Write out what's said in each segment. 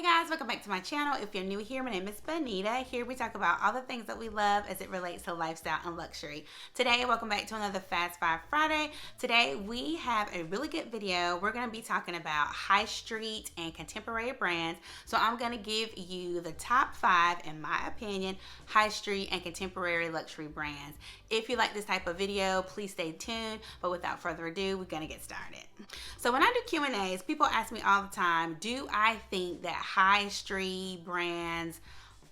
guys, welcome back to my channel. If you're new here, my name is Bonita. Here we talk about all the things that we love as it relates to lifestyle and luxury. Today, welcome back to another Fast Five Friday. Today we have a really good video. We're going to be talking about high street and contemporary brands. So I'm going to give you the top 5, in my opinion, high street and contemporary luxury brands. If you like this type of video, please stay tuned. But without further ado, we're going to get started. So when I do Q&As, people ask me all the time, do I think that high street brands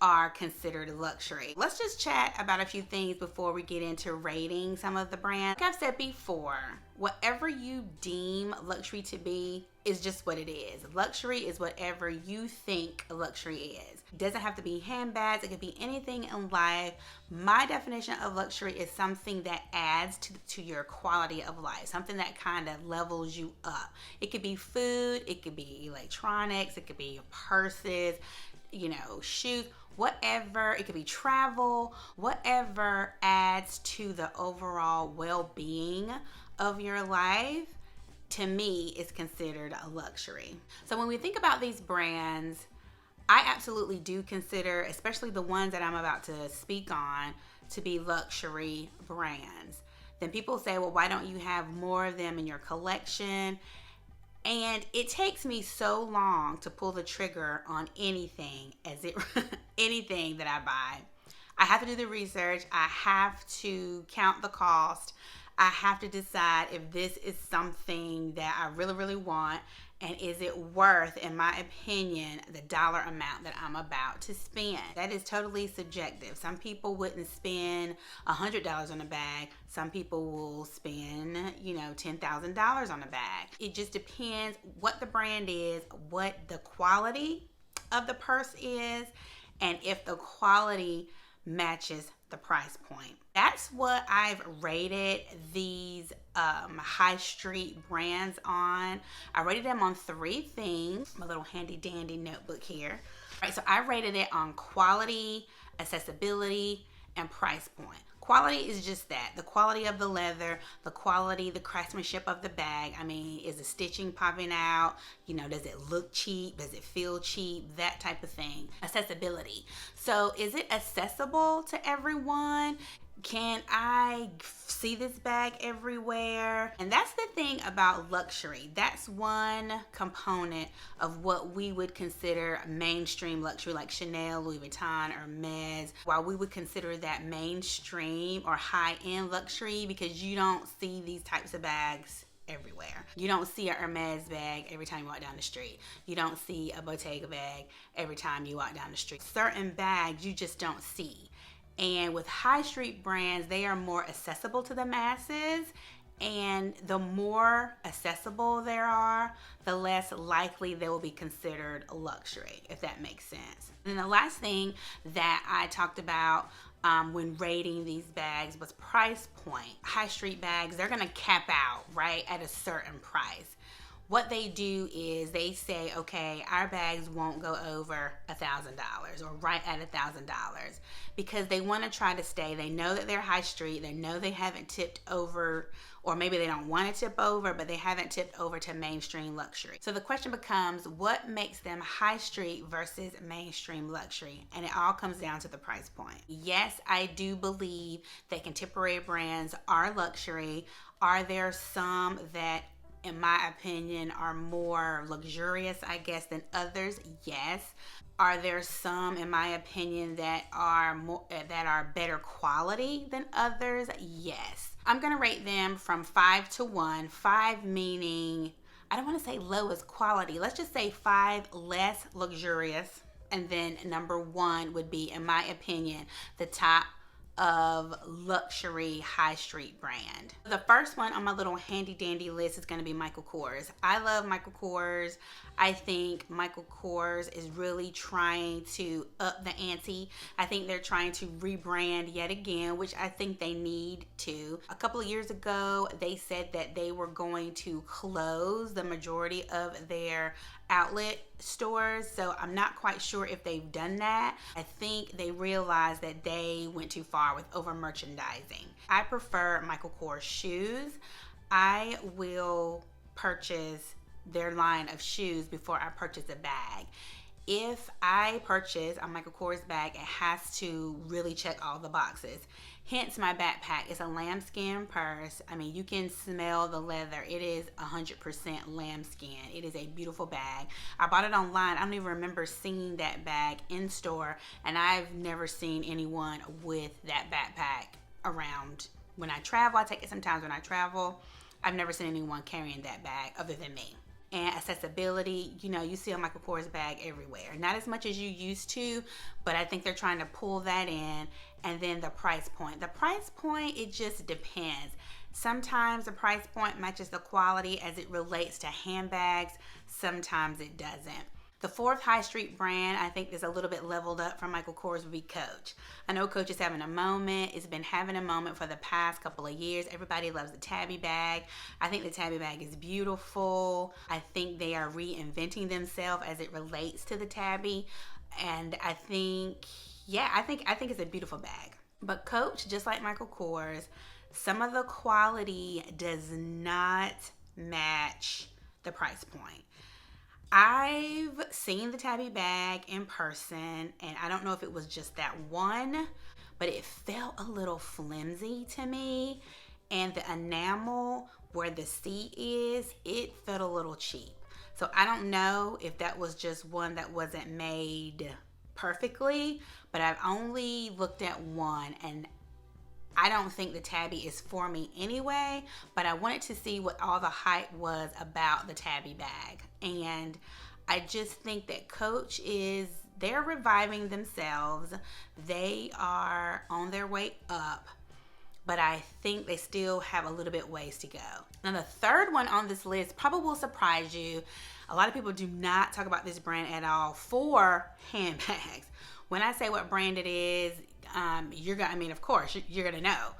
are considered luxury? Let's just chat about a few things before we get into rating some of the brands. Like I've said before, whatever you deem luxury to be is just what it is. Luxury is whatever you think luxury is. It doesn't have to be handbags. It could be anything in life. My definition of luxury is something that adds to your quality of life, something that kind of levels you up. It could be food, it could be electronics, it could be your purses, shoes, whatever. It could be travel, whatever adds to the overall well-being of your life, to me, is considered a luxury. So when we think about these brands, I absolutely do consider, especially the ones that I'm about to speak on, to be luxury brands. Then people say, well, why don't you have more of them in your collection? And it takes me so long to pull the trigger on anything anything that I buy. I have to do the research. I have to count the cost. I have to decide if this is something that I really, really want, and is it worth, in my opinion, the dollar amount that I'm about to spend. That is totally subjective. Some people wouldn't spend $100 on a bag. Some people will spend, $10,000 on a bag. It just depends what the brand is, what the quality of the purse is, and if the quality matches the price point. That's what I've rated these high street brands on. I rated them on 3 things. My little handy dandy notebook here. All right, so I rated it on quality, accessibility, and price point. Quality is just that, the quality of the leather, the quality, the craftsmanship of the bag. I mean, is the stitching popping out? Does it look cheap? Does it feel cheap? That type of thing. Accessibility. So is it accessible to everyone? Can I see this bag everywhere? And that's the thing about luxury. That's one component of what we would consider mainstream luxury, like Chanel, Louis Vuitton, Hermes. While we would consider that mainstream or high-end luxury, because you don't see these types of bags everywhere. You don't see a Hermes bag every time you walk down the street. You don't see a Bottega bag every time you walk down the street. Certain bags you just don't see. And with high street brands, they are more accessible to the masses. And the more accessible there are, the less likely they will be considered luxury, if that makes sense. And the last thing that I talked about when rating these bags was price point. High street bags, they're gonna cap out, right, at a certain price. What they do is they say, okay, our bags won't go over $1,000 or right at $1,000, because they want to try to stay. They know that they're high street. They know they haven't tipped over, or maybe they don't want to tip over, but they haven't tipped over to mainstream luxury. So the question becomes, what makes them high street versus mainstream luxury? And it all comes down to the price point. Yes, I do believe that contemporary brands are luxury. Are there some that, in my opinion, are more luxurious, I guess, than others? Yes. Are there some, in my opinion, that are better quality than others? Yes. I'm gonna rate them from 5 to 1. 5 meaning, I don't want to say lowest quality. Let's just say 5 less luxurious, and then number 1 would be, in my opinion, the top of luxury high street brand. The first one on my little handy dandy list is going to be Michael Kors. I love Michael Kors. I think Michael Kors is really trying to up the ante. I think they're trying to rebrand yet again, which I think they need to. A couple of years ago, they said that they were going to close the majority of their outlet stores, so I'm not quite sure if they've done that. I think they realized that they went too far with over merchandising. I prefer Michael Kors shoes. I will purchase their line of shoes before I purchase a bag. if I purchase a Michael Kors bag, it has to really check all the boxes. Hence my backpack. It's a lambskin purse. I mean, you can smell the leather. It is 100% lambskin. It is a beautiful bag. I bought it online. I don't even remember seeing that bag in store, and I've never seen anyone with that backpack around. When I travel, I take it sometimes when I travel. I've never seen anyone carrying that bag other than me. And accessibility, you know, you see a Michael Kors bag everywhere. Not as much as you used to, but I think they're trying to pull that in. And then the price point. The price point, it just depends. Sometimes the price point matches the quality as it relates to handbags. Sometimes it doesn't. The fourth high street brand I think is a little bit leveled up from Michael Kors would be Coach. I know Coach is having a moment. It's been having a moment for the past couple of years. Everybody loves the tabby bag. I think the tabby bag is beautiful. I think they are reinventing themselves as it relates to the tabby. And I think, I think it's a beautiful bag. But Coach, just like Michael Kors, some of the quality does not match the price point. I've seen the tabby bag in person, and I don't know if it was just that one, but it felt a little flimsy to me. And the enamel where the seat is, it felt a little cheap. So I don't know if that was just one that wasn't made perfectly, but I've only looked at one, and I don't think the tabby is for me anyway, but I wanted to see what all the hype was about the tabby bag. And I just think that Coach they're reviving themselves. They are on their way up, but I think they still have a little bit ways to go. Now, the third one on this list probably will surprise you. A lot of people do not talk about this brand at all for handbags. When I say what brand it is, of course, you're gonna know,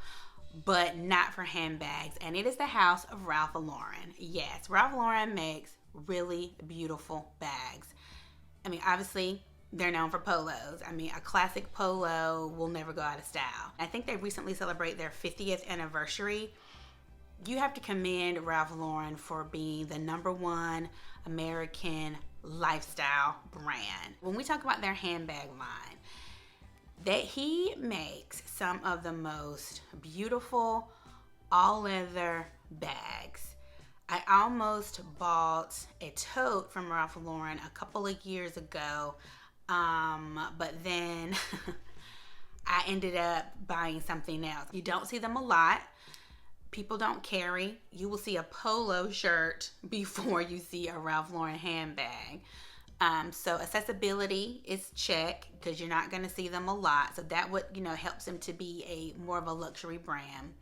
but not for handbags. And it is the house of Ralph Lauren. Yes, Ralph Lauren makes really beautiful bags. I mean, obviously, they're known for polos. I mean, a classic polo will never go out of style. I think they recently celebrate their 50th anniversary. You have to commend Ralph Lauren for being the #1 American lifestyle brand. When we talk about their handbag line, that he makes some of the most beautiful all leather bags. I almost bought a tote from Ralph Lauren a couple of years ago, but then I ended up buying something else. You don't see them a lot. People don't carry. You will see a polo shirt before you see a Ralph Lauren handbag. So accessibility is check, because you're not going to see them a lot. So that would, helps them to be more of a luxury brand.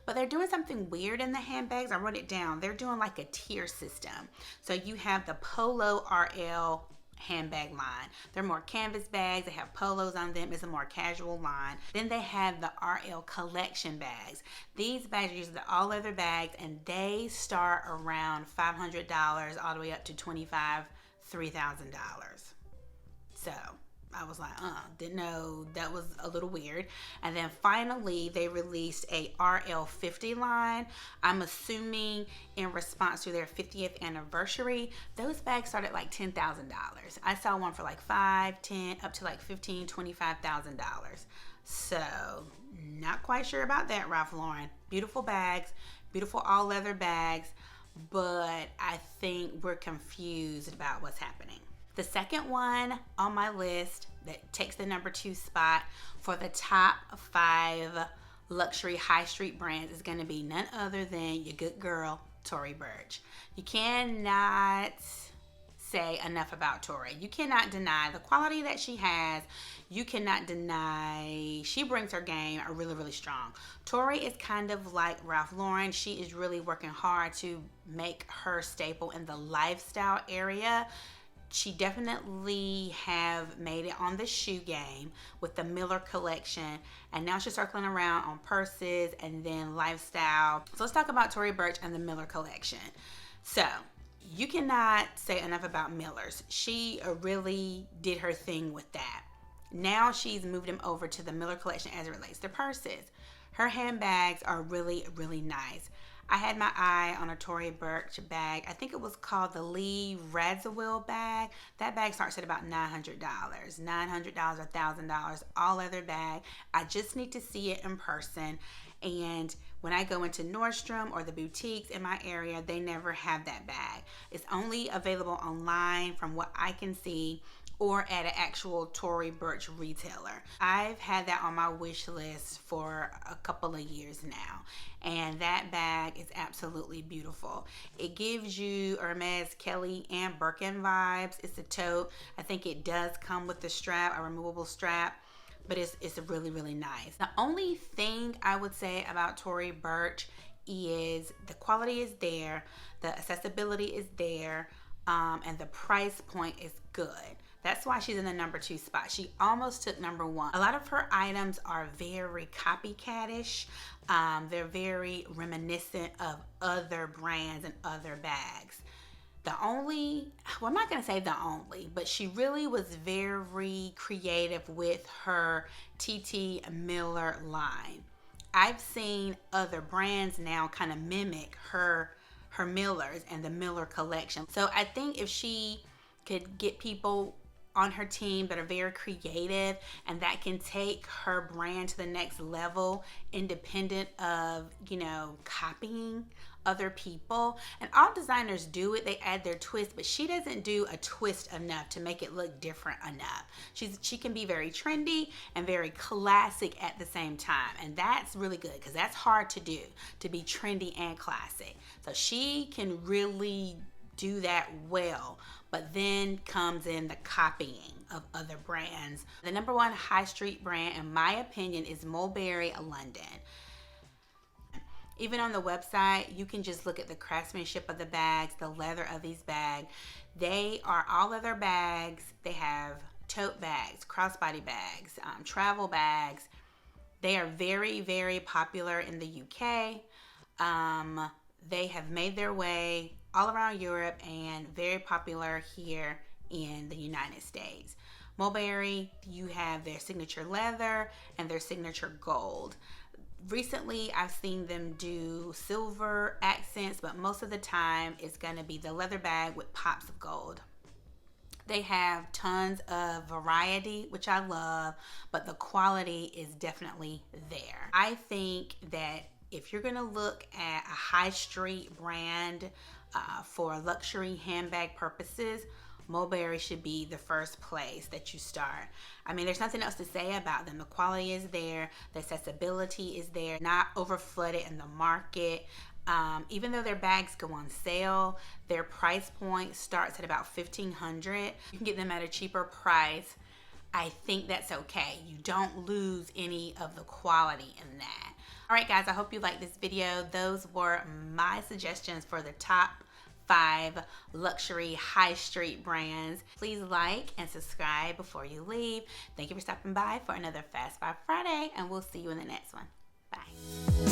But they're doing something weird in the handbags. I wrote it down. They're doing like a tier system. So you have the Polo RL handbag line. They're more canvas bags. They have polos on them. It's a more casual line. Then they have the RL collection bags. These bags are usually the all leather bags, and they start around $500 all the way up to $3,000. So I was like, didn't know. That was a little weird. And then finally, they released a RL50 line. I'm assuming in response to their 50th anniversary. Those bags started like $10,000. I saw one for like $5,000, $10,000, up to like $15,000, $25,000. So not quite sure about that, Ralph Lauren. Beautiful bags, beautiful all leather bags, but I think we're confused about what's happening. The second one on my list that takes the #2 spot for the top 5 luxury high street brands is going to be none other than your good girl, Tory Burch. You cannot say enough about Tory. You cannot deny the quality that she has. You cannot deny she brings her game really, really strong. Tory is kind of like Ralph Lauren. She is really working hard to make her staple in the lifestyle area. She definitely have made it on the shoe game with the Miller collection, and now she's circling around on purses and then lifestyle. So let's talk about Tory Burch and the Miller collection. So you cannot say enough about Miller's. She really did her thing with that. Now she's moved him over to the Miller collection as it relates to purses. Her handbags are really, really nice. I had my eye on a Tory Burch bag. I think it was called the Lee Radziwill bag. That bag starts at about $900, $1,000, all leather bag. I just need to see it in person. And when I go into Nordstrom or the boutiques in my area, they never have that bag. It's only available online from what I can see, or at an actual Tory Burch retailer. I've had that on my wish list for a couple of years now, and that bag is absolutely beautiful. It gives you Hermes, Kelly, and Birkin vibes. It's a tote. I think it does come with the strap, a removable strap, but it's really, really nice. The only thing I would say about Tory Burch is the quality is there, the accessibility is there, and the price point is good. That's why she's in the number 2 spot. She almost took number 1. A lot of her items are very copycatish. They're very reminiscent of other brands and other bags. I'm not going to say the only, but she really was very creative with her TT Miller line. I've seen other brands now kind of mimic her Millers and the Miller collection. So I think if she could get people on her team that are very creative and that can take her brand to the next level, independent of, copying other people. And all designers do it, they add their twist, but she doesn't do a twist enough to make it look different enough. She can be very trendy and very classic at the same time, and that's really good because that's hard to do, to be trendy and classic. So she can really do that well, but then comes in the copying of other brands. The number 1 high street brand, in my opinion, is Mulberry London. Even on the website, you can just look at the craftsmanship of the bags, the leather of these bags. They are all leather bags. They have tote bags, crossbody bags, travel bags. They are very, very popular in the UK. They have made their way all around Europe and very popular here in the United States. Mulberry, you have their signature leather and their signature gold. Recently, I've seen them do silver accents, but most of the time it's going to be the leather bag with pops of gold. They have tons of variety, which I love, but the quality is definitely there. I think that if you're going to look at a high street brand for luxury handbag purposes, Mulberry should be the first place that you start. I mean, there's nothing else to say about them. The quality is there, the accessibility is there, not over flooded in the market. Even though their bags go on sale, their price point starts at about $1,500. You can get them at a cheaper price. I think that's okay. You don't lose any of the quality in that. All right, guys, I hope you liked this video. Those were my suggestions for the top 5 luxury high street brands. Please like and subscribe before you leave. Thank you for stopping by for another Fast 5 Friday, and we'll see you in the next one. Bye.